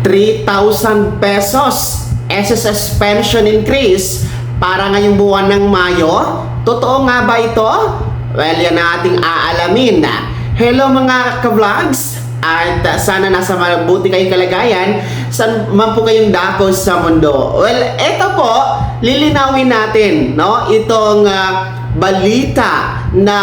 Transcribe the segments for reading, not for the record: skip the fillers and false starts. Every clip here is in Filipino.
3,000 pesos SSS pension increase para ngayong buwan ng Mayo. Totoo nga ba ito? Well, yan ang ating aalamin. Hello mga ka-vlogs, at sana nasa mabuti kayong kalagayan saan man po kayong dako sa mundo. Well, eto po, lilinawin natin, no? Itong balita na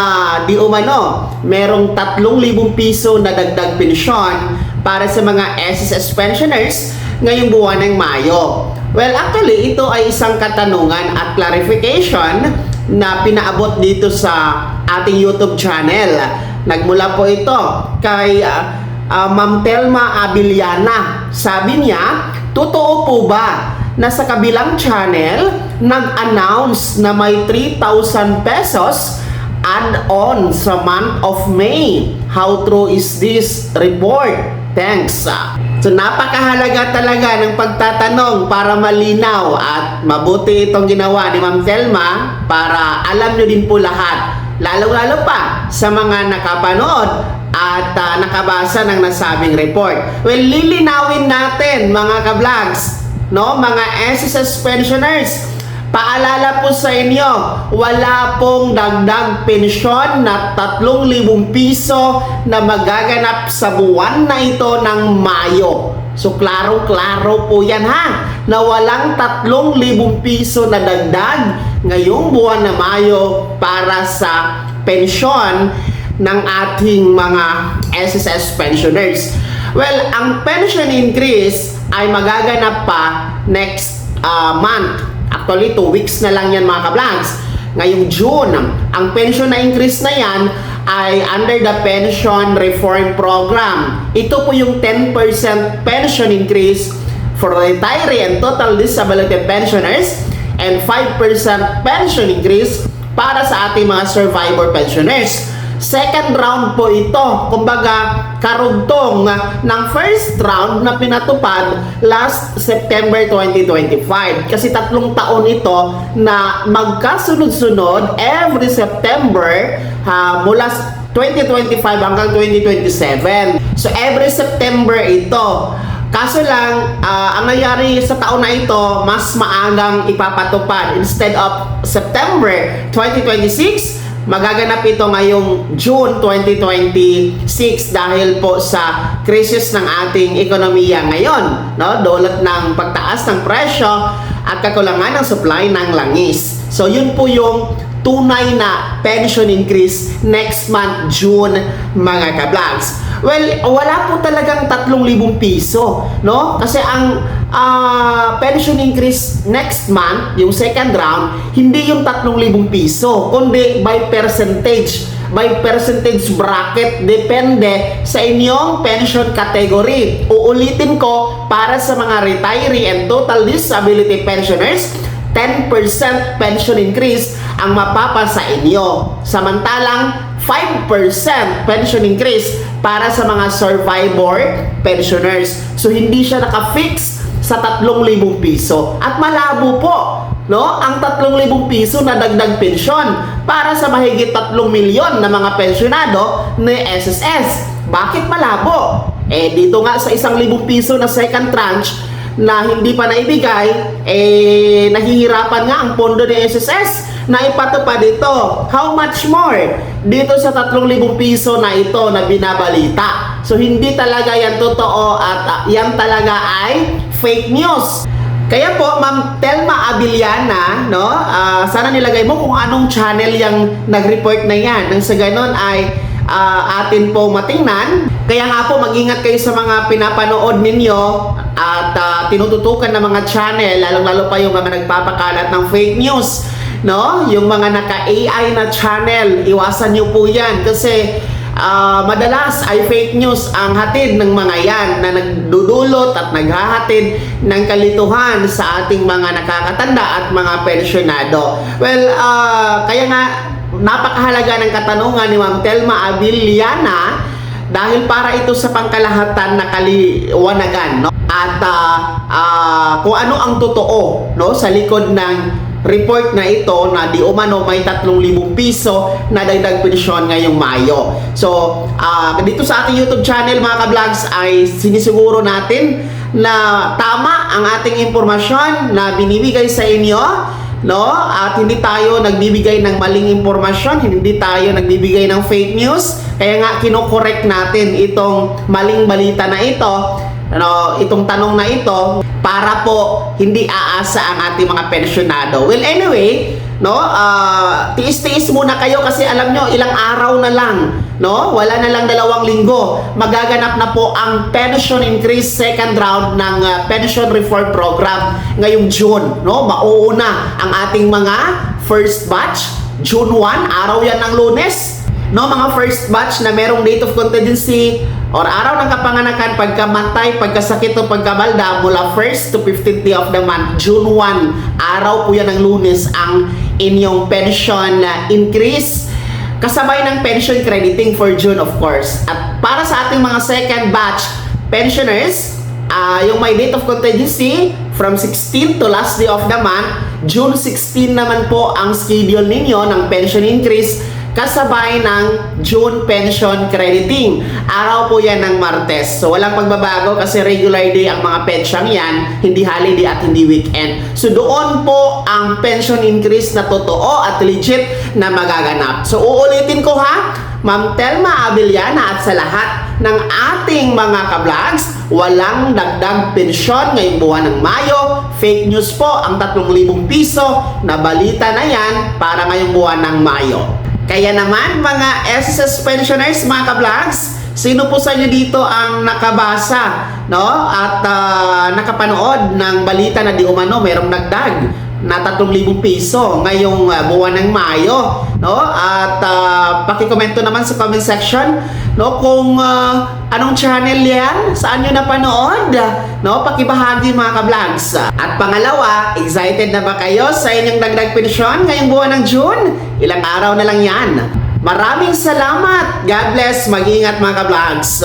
di umano merong 3,000 piso na dagdag pensyon para sa mga SSS pensioners ngayong buwan ng Mayo. Well, actually, ito ay isang katanungan at clarification na pinaabot dito sa ating YouTube channel. Nagmula po ito kay Ma'am Telma Abiliana. Sabi niya, totoo po ba na sa kabilang channel nag-announce na may 3,000 pesos add-on sa month of May? How true is this report? Thanks. So napakahalaga talaga ng pagtatanong para malinaw, at mabuti itong ginawa ni Ma'am Telma para alam nyo din po lahat, lalo-lalo pa sa mga nakapanood at nakabasa ng nasabing report. Well, lilinawin natin mga ka-vlogs, no, mga SSS pensioners, paalala po sa inyo, wala pong dagdag pensyon na 3,000 piso na magaganap sa buwan na ito ng Mayo. So klaro-klaro po yan ha, na walang 3,000 piso na dagdag ngayong buwan na Mayo para sa pensyon ng ating mga SSS pensioners. Well, ang pension increase ay magaganap pa next month. Actually, 2 weeks na lang yan mga ka-vlogs. Ngayong June, ang pension na increase na yan ay under the Pension Reform Program. Ito po yung 10% pension increase for retiree and total disability pensioners, and 5% pension increase para sa ating mga survivor pensioners. Second round po ito, kumbaga karugtong ng first round na pinatupad last September 2025. Kasi 3 taon ito na magkasunod-sunod every September mula 2025 hanggang 2027. So every September ito. Kaso lang, ang nangyari sa taon na ito, mas maagang ipapatupad. Instead of September 2026, magaganap ito ngayong June 2026 dahil po sa krisis ng ating ekonomiya ngayon, no? Dulot ng pagtaas ng presyo at kakulangan ng supply ng langis. So yun po yung tunay na pension increase next month June mga ka-vlogs. Well, wala po talagang 3,000 piso, no? Kasi ang pension increase next month, yung second round, hindi yung 3,000 piso, kundi by percentage bracket, depende sa inyong pension category. Uulitin ko, para sa mga retiree and total disability pensioners, 10% pension increase ang mapapasa inyo. Samantalang 5% pension increase para sa mga survivor pensioners. So hindi siya naka-fix sa 3,000 piso. At malabo po, no, ang 3,000 piso na dagdag pensyon para sa mahigit 3 milyon na mga pensyonado ni SSS. Bakit malabo? Dito nga sa 1,000 piso na second tranche na hindi pa naibigay, nahihirapan nga ang pondo ni SSS na ipatupad ito. How much more dito sa 3,000 piso na ito na binabalita? So hindi talaga yan totoo, at yan talaga ay fake news. Kaya po, Ma'am Telma Abiliana, no, sana nilagay mo kung anong channel yung nag-report na yan. Nang sa ganon ay atin po matingnan. Kaya nga po, mag-ingat kayo sa mga pinapanood ninyo at tinututukan ng mga channel, lalong-lalo pa yung mga nagpapakalat ng fake news, no? Yung mga naka-AI na channel, iwasan nyo po yan kasi madalas ay fake news ang hatid ng mga yan na nagdudulot at naghahatid ng kalituhan sa ating mga nakakatanda at mga pensyonado. Well, kaya nga napakahalaga ng katanungan ni Ma'am Telma Abiliana dahil para ito sa pangkalahatan na kaliwanagan, no? At kung ano ang totoo, no, sa likod ng report na ito na di umano may 3,000 piso na dagdag pensyon ngayong Mayo. So, dito sa ating YouTube channel mga ka-vlogs ay sinisiguro natin na tama ang ating impormasyon na binibigay sa inyo, no? At hindi tayo nagbibigay ng maling impormasyon, hindi tayo nagbibigay ng fake news. Kaya nga kino-correct natin itong maling balita na ito, ano, itong tanong na ito para po hindi aasa ang ating mga pensyonado. Well, anyway, no, tiis-tiis muna kayo kasi alam nyo, ilang araw na lang, no? Wala na lang 2 linggo. Magaganap na po ang pension increase second round ng pension reform program ngayong June, no? Mauuna ang ating mga first batch, June 1, araw yan ng Lunes, no? Mga first batch na merong date of contingency or araw ng kapanganakan, pagkamatay, pagkasakit o pagkabalda mula 1st to 15th day of the month, June 1, araw po yan ng Lunes ang inyong pension increase. Kasabay ng pension crediting for June, of course. At para sa ating mga second batch pensioners, yung may date of contingency from 16 to last day of the month, June 16 naman po ang schedule ninyo ng pension increase kasabay ng June pension crediting. Araw po yan ng Martes. So walang pagbabago kasi regular day ang mga pensyang yan, hindi holiday at hindi weekend. So doon po ang pension increase na totoo at legit na magaganap. So uulitin ko ha, Ma'am Telma Abiliana at sa lahat ng ating mga ka-vlogs, walang dagdag pensyon ngayong buwan ng Mayo. Fake news po ang 3,000 piso na balita na yan para ngayong buwan ng Mayo. Kaya naman mga SSS pensioners, mga ka-vlogs, sino po sa inyo dito ang nakabasa, no? At nakapanood ng balita na di umano merong dagdag na 3,000 piso ngayong buwan ng Mayo, no? At pakikomento naman sa comment section, no, kung anong channel yan, saan nyo napanood, no? Pakibahagi mga ka-vlogs. At pangalawa, excited na ba kayo sa inyong dagdag pensyon ngayong buwan ng June? Ilang araw na lang yan. Maraming salamat. God bless. Mag-ingat mga ka-vlogs.